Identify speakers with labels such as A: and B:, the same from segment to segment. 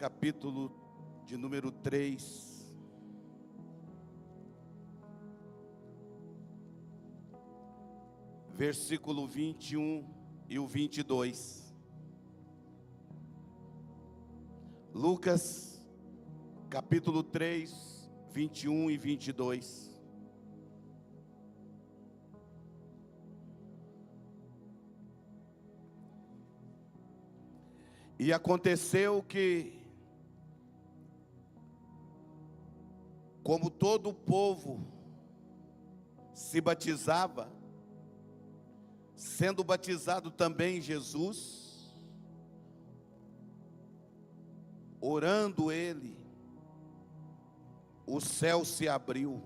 A: capítulo de número 3. Versículo 21 e o 22. Lucas, capítulo 3, 21 e 22. E aconteceu que, como todo o povo se batizava, sendo batizado também Jesus, orando ele, o céu se abriu,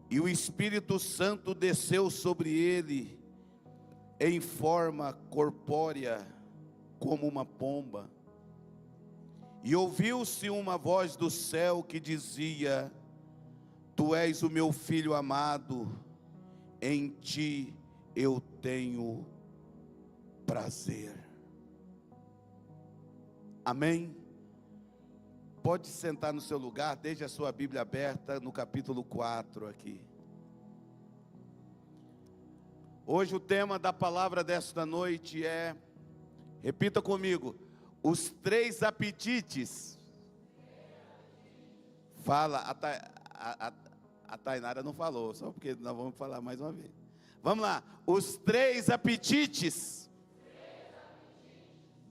A: e o Espírito Santo desceu sobre ele, em forma corpórea, como uma pomba. E ouviu-se uma voz do céu que dizia: Tu és o meu filho amado, em ti eu tenho prazer. Amém? Pode sentar no seu lugar, deixe a sua Bíblia aberta no capítulo 4 aqui. Hoje o tema da palavra desta noite é, repita comigo, os três apetites. Fala, a Tainara não falou, só porque nós vamos falar mais uma vez. Vamos lá, os três apetites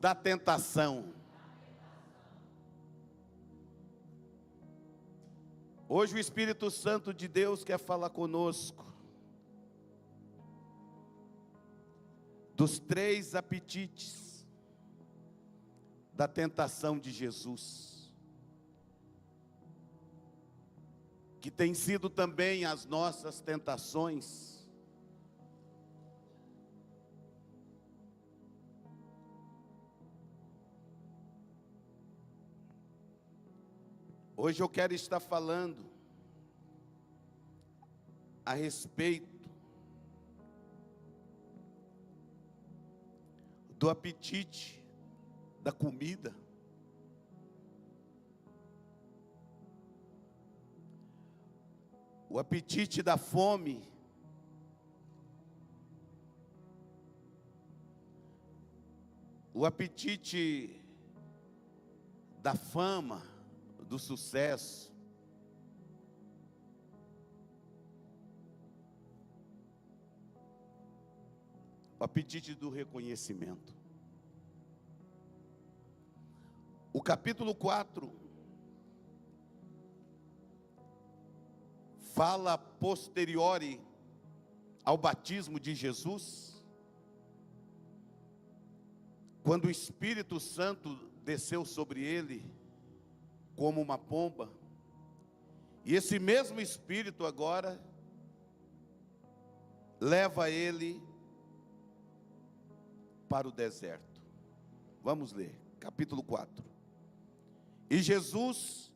A: da tentação. Hoje o Espírito Santo de Deus quer falar conosco dos três apetites da tentação de Jesus, que tem sido também as nossas tentações. Hoje eu quero estar falando a respeito do apetite da comida. O apetite da fome. O apetite da fama, do sucesso. O apetite do reconhecimento. O capítulo 4 fala posteriori ao batismo de Jesus, quando o Espírito Santo desceu sobre ele como uma pomba, e esse mesmo Espírito agora leva ele para o deserto. Vamos ler, capítulo 4. E Jesus,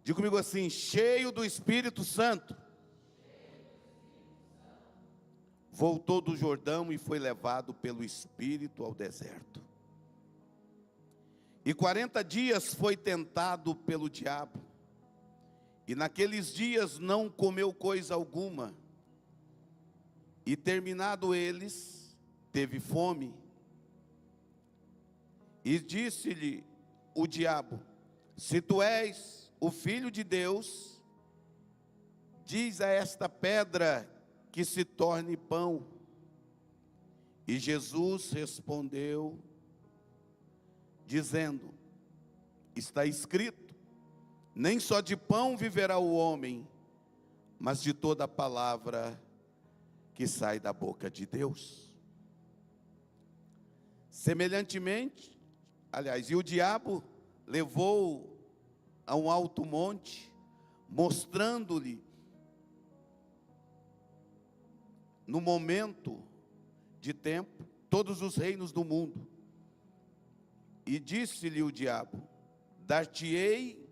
A: diga comigo assim, cheio do Espírito Santo, voltou do Jordão e foi levado pelo Espírito ao deserto. E 40 dias foi tentado pelo diabo, e naqueles dias não comeu coisa alguma, e terminado eles, teve fome. E disse-lhe o diabo: se tu és o Filho de Deus, diz a esta pedra que se torne pão. E Jesus respondeu, dizendo: está escrito, nem só de pão viverá o homem, mas de toda a palavra que sai da boca de Deus. Semelhantemente, aliás, e o diabo levou a um alto monte, mostrando-lhe, no momento de tempo, todos os reinos do mundo. E disse-lhe o diabo: dar-te-ei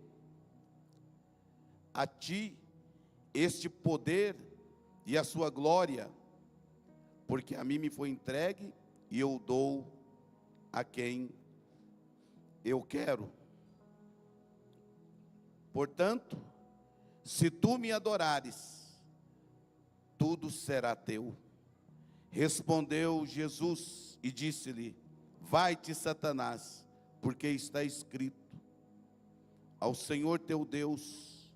A: a ti este poder e a sua glória, porque a mim me foi entregue, e eu dou a quem eu quero. Portanto, se tu me adorares, tudo será teu. Respondeu Jesus e disse-lhe: vai-te, Satanás, porque está escrito: ao Senhor teu Deus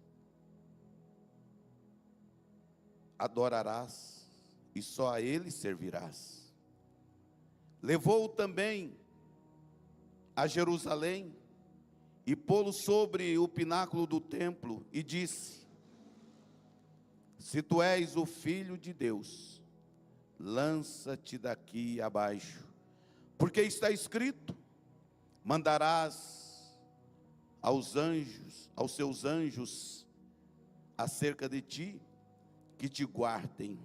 A: adorarás e só a Ele servirás. Levou-o também a Jerusalém e pô-lo sobre o pináculo do templo e disse: se tu és o Filho de Deus, lança-te daqui abaixo, porque está escrito: mandarás aos seus anjos acerca de ti, que te guardem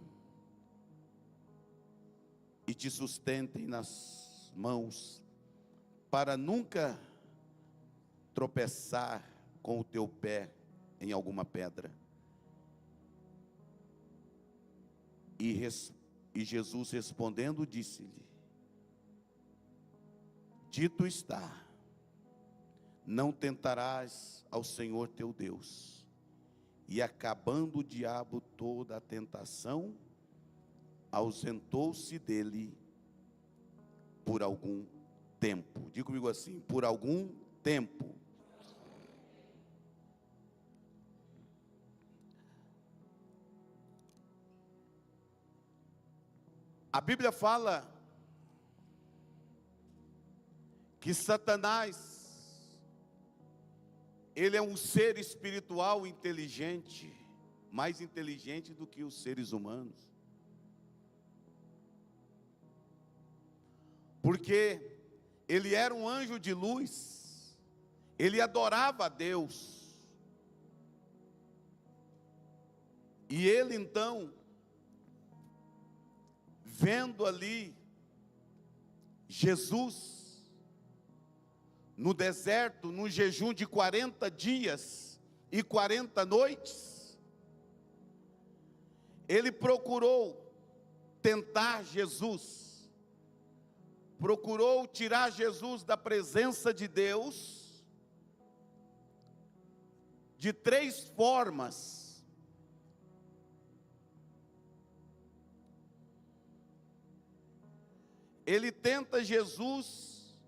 A: e te sustentem nas mãos, para nunca tropeçar com o teu pé em alguma pedra. E Jesus respondendo disse-lhe: dito está, não tentarás ao Senhor teu Deus. E acabando o diabo toda a tentação, ausentou-se dele por algum tempo. Diga comigo assim: por algum tempo. A Bíblia fala que Satanás, ele é um ser espiritual inteligente, mais inteligente do que os seres humanos. Porque ele era um anjo de luz, ele adorava a Deus. E ele então, vendo ali Jesus no deserto, num jejum de 40 dias e 40 noites, ele procurou tentar Jesus, procurou tirar Jesus da presença de Deus de 3 formas. Ele tenta Jesus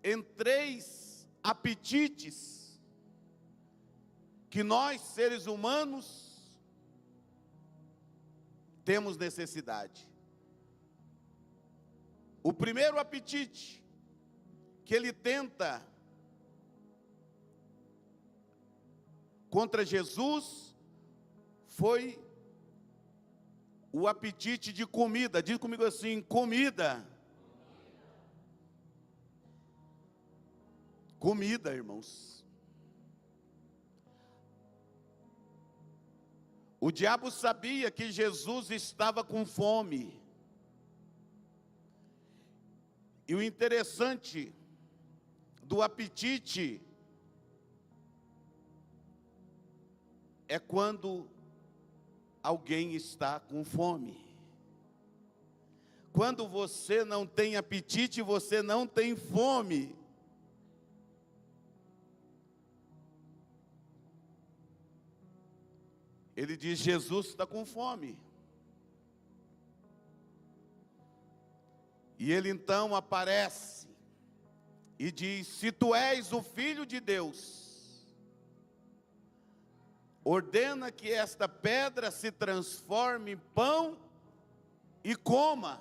A: em 3 apetites que nós, seres humanos, temos necessidade. O primeiro apetite que ele tenta contra Jesus foi o apetite de comida. Diz comigo assim: comida. Comida, irmãos. O diabo sabia que Jesus estava com fome. E o interessante do apetite é quando alguém está com fome. Quando você não tem apetite, você não tem fome. Ele diz: Jesus está com fome. E ele então aparece e diz: se tu és o Filho de Deus, ordena que esta pedra se transforme em pão e coma.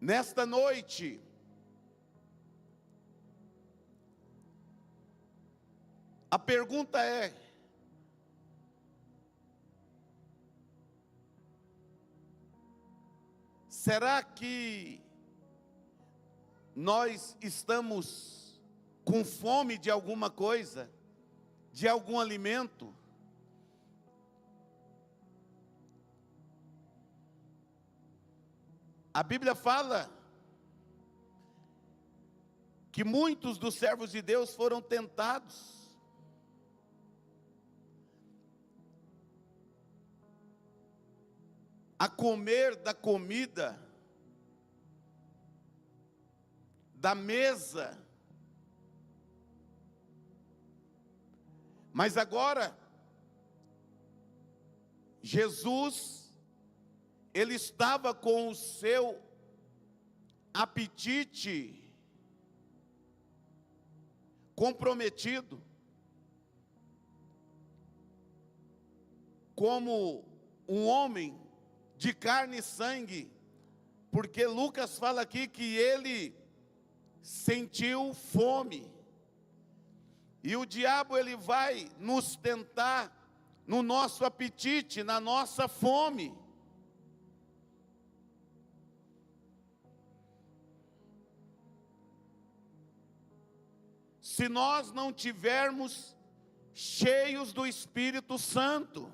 A: Nesta noite, a pergunta é: será que nós estamos com fome de alguma coisa, de algum alimento? A Bíblia fala que muitos dos servos de Deus foram tentados. a comer da comida, da mesa. Mas agora, Jesus, ele estava com o seu apetite comprometido, como um homem de carne e sangue, porque Lucas fala aqui que ele sentiu fome. E o diabo, ele vai nos tentar no nosso apetite, na nossa fome. Se nós não tivermos cheios do Espírito Santo.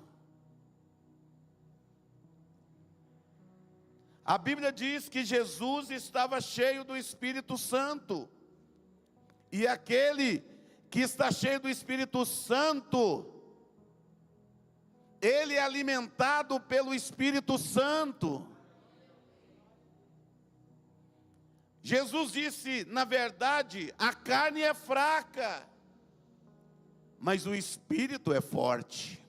A: A Bíblia diz que Jesus estava cheio do Espírito Santo. E aquele que está cheio do Espírito Santo, ele é alimentado pelo Espírito Santo. Jesus disse, na verdade, a carne é fraca, mas o Espírito é forte.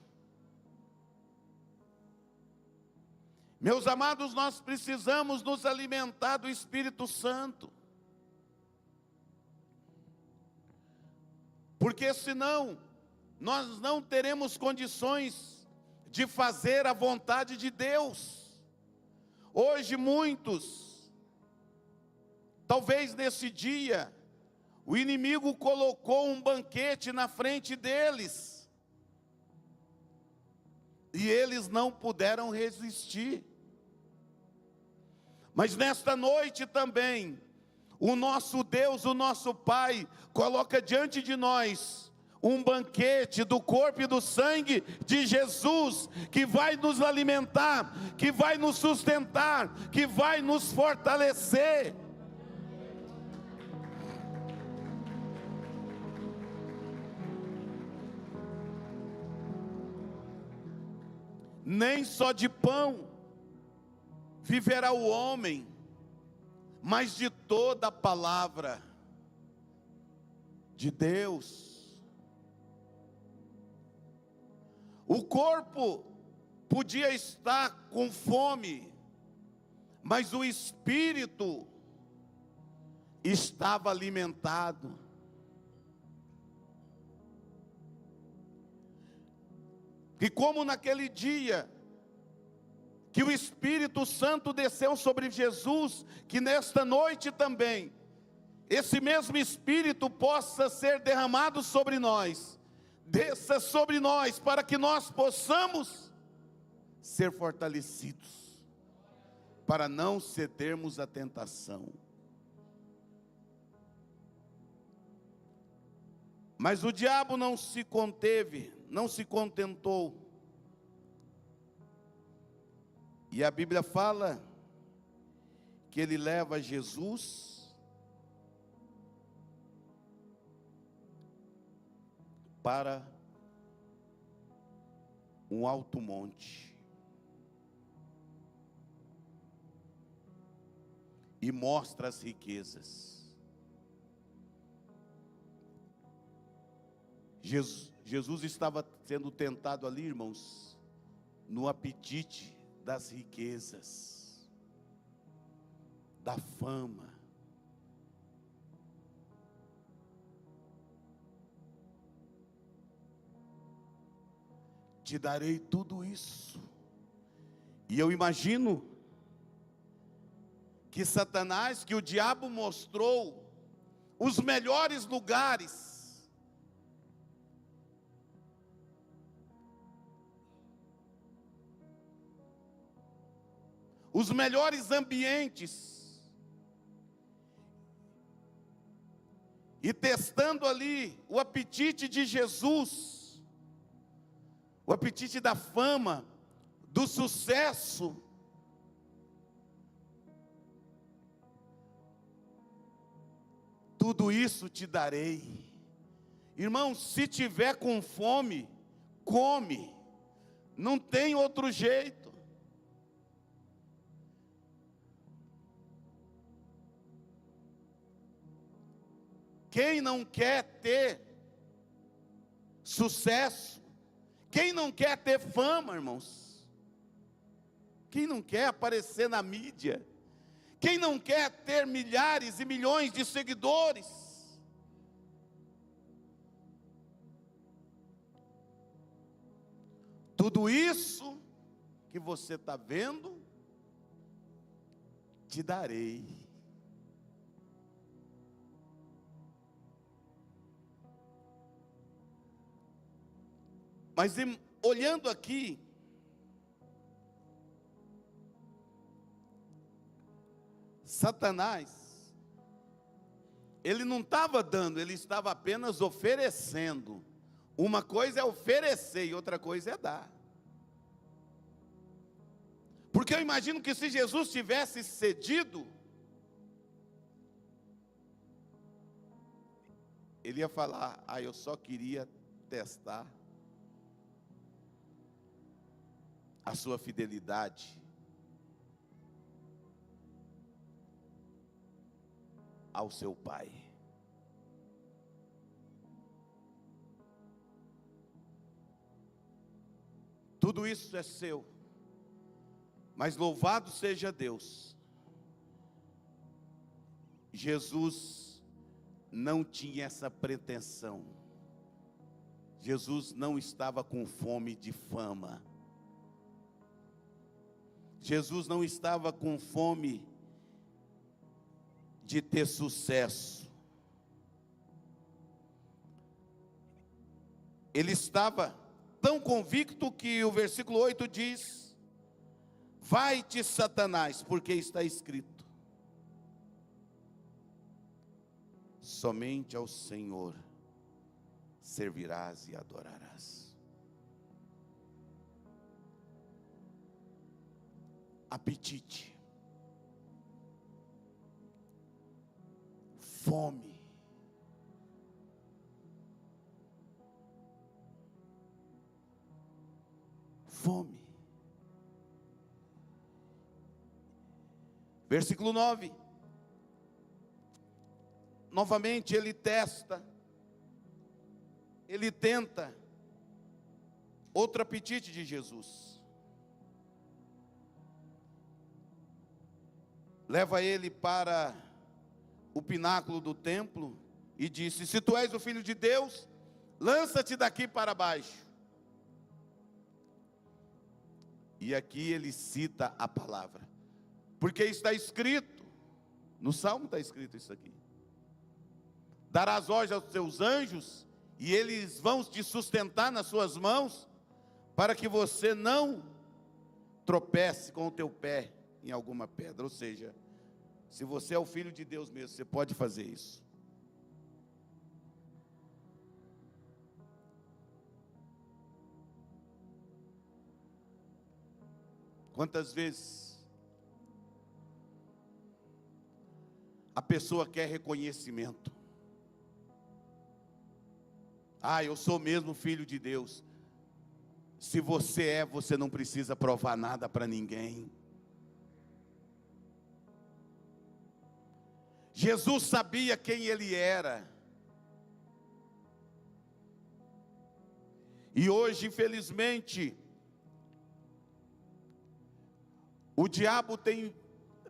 A: Meus amados, nós precisamos nos alimentar do Espírito Santo. Porque senão, nós não teremos condições de fazer a vontade de Deus. Hoje muitos, talvez nesse dia, o inimigo colocou um banquete na frente deles. E eles não puderam resistir. Mas nesta noite também, o nosso Deus, o nosso Pai, coloca diante de nós um banquete do corpo e do sangue de Jesus, que vai nos alimentar, que vai nos sustentar, que vai nos fortalecer. Nem só de pão viverá o homem, mas de toda a palavra de Deus. O corpo podia estar com fome, mas o espírito estava alimentado. E como naquele dia que o Espírito Santo desceu sobre Jesus, que nesta noite também, esse mesmo Espírito possa ser derramado sobre nós, desça sobre nós, para que nós possamos ser fortalecidos, para não cedermos à tentação. Mas o diabo não se conteve, não se contentou. E a Bíblia fala que ele leva Jesus para um alto monte e mostra as riquezas. Jesus estava sendo tentado ali, irmãos, no apetite das riquezas, da fama. Te darei tudo isso. E eu imagino que Satanás, que o diabo mostrou os melhores lugares, os melhores ambientes, e testando ali o apetite de Jesus, o apetite da fama, do sucesso. Tudo isso te darei. Irmão, se tiver com fome, come, não tem outro jeito. Quem não quer ter sucesso? Quem não quer ter fama, irmãos? Quem não quer aparecer na mídia? Quem não quer ter milhares e milhões de seguidores? Tudo isso que você está vendo, te darei. Mas olhando aqui, Satanás, ele não estava dando, ele estava apenas oferecendo. Uma coisa é oferecer e outra coisa é dar. Porque eu imagino que se Jesus tivesse cedido, ele ia falar: eu só queria testar a sua fidelidade ao seu Pai. Tudo isso é seu, mas louvado seja Deus, Jesus não tinha essa pretensão. Jesus não estava com fome de fama. Jesus não estava com fome de ter sucesso. Ele estava tão convicto que o versículo 8 diz: vai-te, Satanás, porque está escrito: somente ao Senhor servirás e adorarás. Apetite, fome, fome. Versículo 9. Novamente ele testa, ele tenta outro apetite de Jesus. Leva ele para o pináculo do templo e disse: se tu és o Filho de Deus, lança-te daqui para baixo. E aqui ele cita a palavra, porque está escrito, no Salmo está escrito isso aqui: darás ordem aos teus anjos, e eles vão te sustentar nas suas mãos, para que você não tropece com o teu pé em alguma pedra. Ou seja, se você é o Filho de Deus mesmo, você pode fazer isso. Quantas vezes a pessoa quer reconhecimento? Eu sou mesmo filho de Deus. Se você é, você não precisa provar nada para ninguém. Jesus sabia quem ele era. E hoje, infelizmente, o diabo tem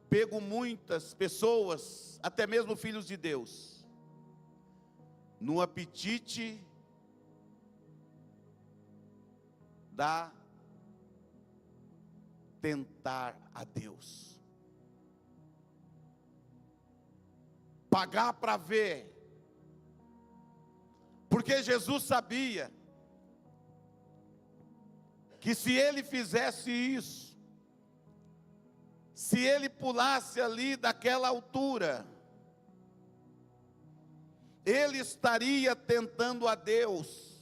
A: pego muitas pessoas, até mesmo filhos de Deus, no apetite da tentar a Deus. Pagar para ver. Porque Jesus sabia que se ele fizesse isso, se ele pulasse ali daquela altura, ele estaria tentando a Deus,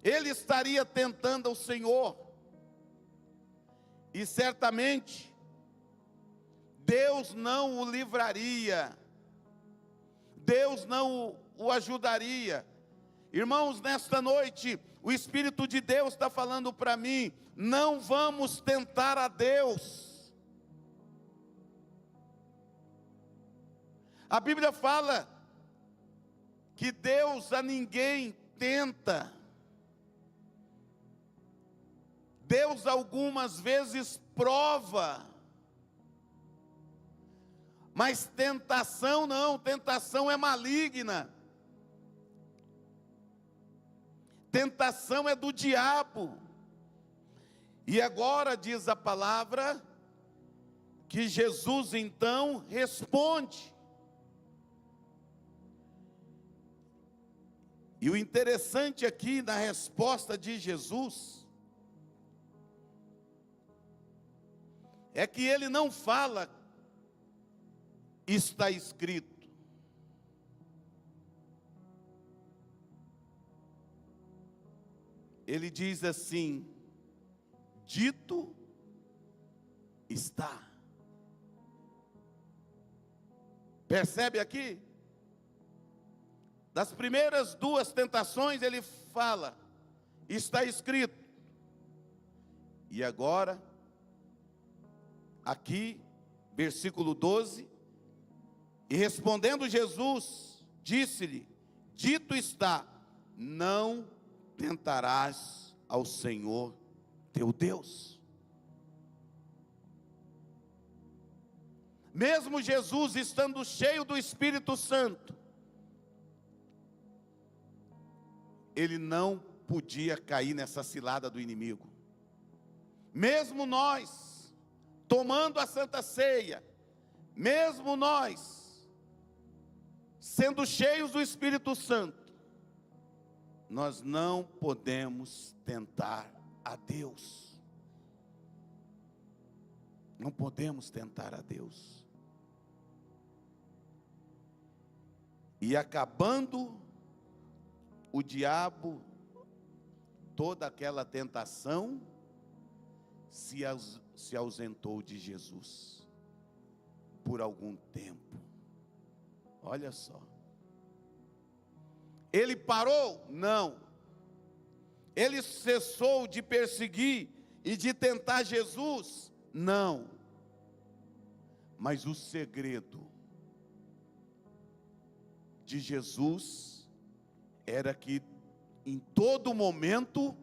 A: ele estaria tentando ao Senhor, e certamente Deus não o livraria, Deus não o ajudaria. Irmãos, nesta noite, o Espírito de Deus está falando para mim: não vamos tentar a Deus. A Bíblia fala que Deus a ninguém tenta. Deus algumas vezes prova, mas tentação não, tentação é maligna. Tentação é do diabo. E agora diz a palavra que Jesus então responde. E o interessante aqui na resposta de Jesus é que ele não fala, está escrito. Ele diz assim: dito está. Percebe aqui? Das primeiras duas tentações ele fala, está escrito. E agora, aqui, versículo 12, e respondendo Jesus, disse-lhe, dito está, não tentarás ao Senhor teu Deus. Mesmo Jesus estando cheio do Espírito Santo, ele não podia cair nessa cilada do inimigo. Mesmo nós, tomando a Santa Ceia, mesmo nós, sendo cheios do Espírito Santo, nós não podemos tentar a Deus. Não podemos tentar a Deus. E acabando o diabo, toda aquela tentação, se ausentou de Jesus por algum tempo. Olha só. Ele parou? Não. Ele cessou de perseguir e de tentar Jesus? Não. Mas o segredo de Jesus era que em todo momento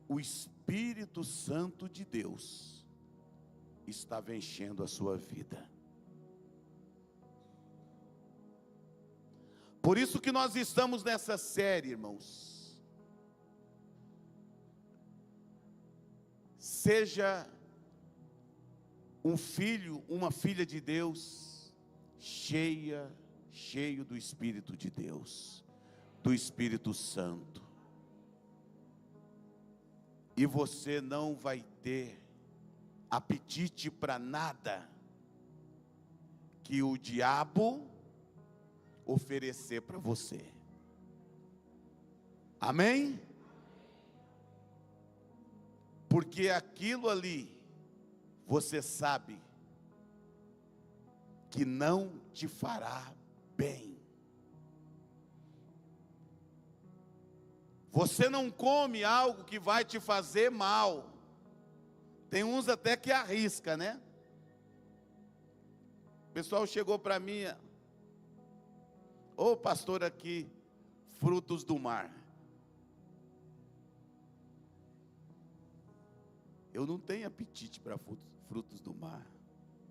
A: o Espírito Santo de Deus estava enchendo a sua vida. Por isso que nós estamos nessa série, irmãos. Seja um filho, uma filha de Deus, cheio do Espírito de Deus, do Espírito Santo. E você não vai ter apetite para nada que o diabo oferecer para você. Amém? Porque aquilo ali, você sabe que não te fará bem. Você não come algo que vai te fazer mal. Tem uns até que arrisca, né? O pessoal chegou para mim, ô pastor aqui, frutos do mar. Eu não tenho apetite para frutos do mar.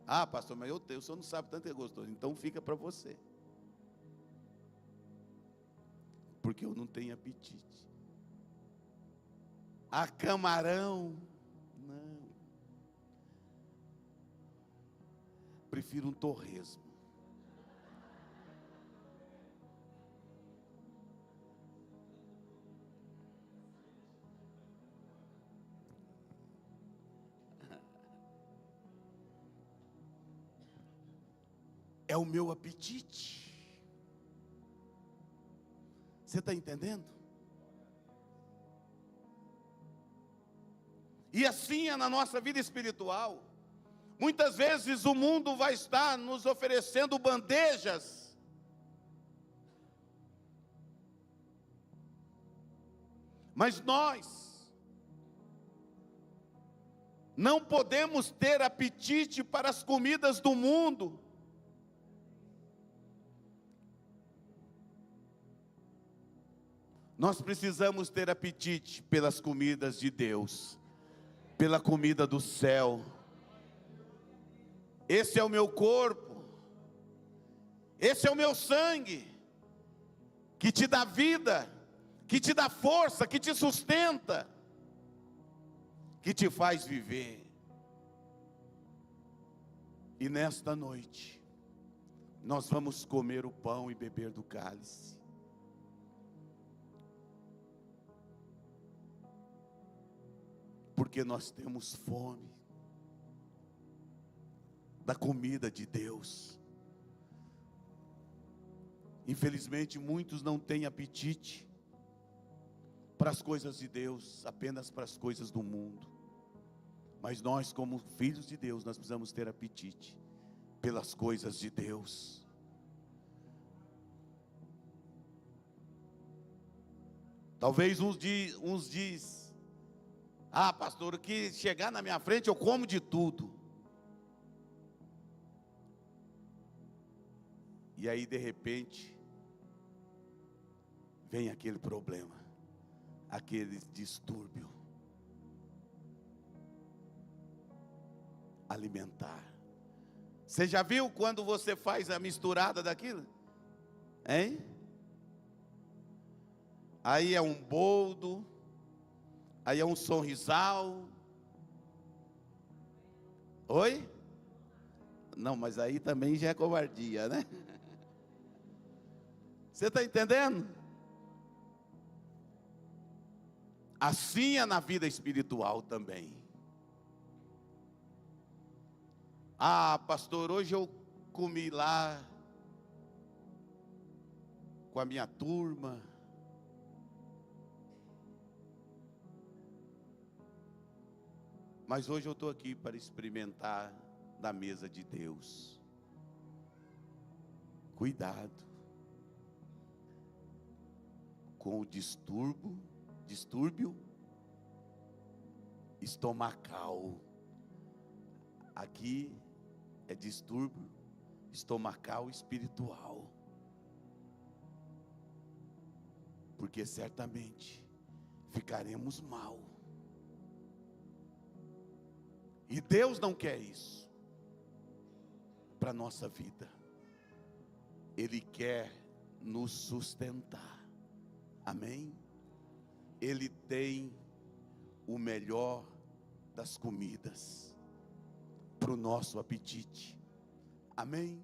A: Ah, pastor, mas eu tenho, o senhor não sabe tanto que é gostoso, então fica para você. Porque eu não tenho apetite. Ah, camarão, não. Prefiro um torresmo. É o meu apetite. Você está entendendo? E assim é na nossa vida espiritual. Muitas vezes o mundo vai estar nos oferecendo bandejas, mas nós não podemos ter apetite para as comidas do mundo. Nós precisamos ter apetite pelas comidas de Deus, pela comida do céu. Esse é o meu corpo, esse é o meu sangue, que te dá vida, que te dá força, que te sustenta, que te faz viver. E nesta noite, nós vamos comer o pão e beber do cálice. Porque nós temos fome da comida de Deus. Infelizmente, muitos não têm apetite para as coisas de Deus, apenas para as coisas do mundo. Mas nós, como filhos de Deus, nós precisamos ter apetite pelas coisas de Deus. Talvez uns diz: ah, pastor, o que chegar na minha frente eu como de tudo. E aí de repente vem aquele problema, aquele distúrbio alimentar. Você já viu quando você faz a misturada daquilo? Hein? Aí é um boldo, aí é um sorrisal. Oi? Não, mas aí também já é covardia, né? Você está entendendo? Assim é na vida espiritual também. Ah, pastor, hoje eu comi lá com a minha turma. Mas hoje eu estou aqui para experimentar da mesa de Deus. Cuidado com o distúrbio estomacal. Aqui é distúrbio estomacal espiritual. Porque certamente ficaremos mal. E Deus não quer isso para a nossa vida. Ele quer nos sustentar. Amém? Ele tem o melhor das comidas para o nosso apetite. Amém?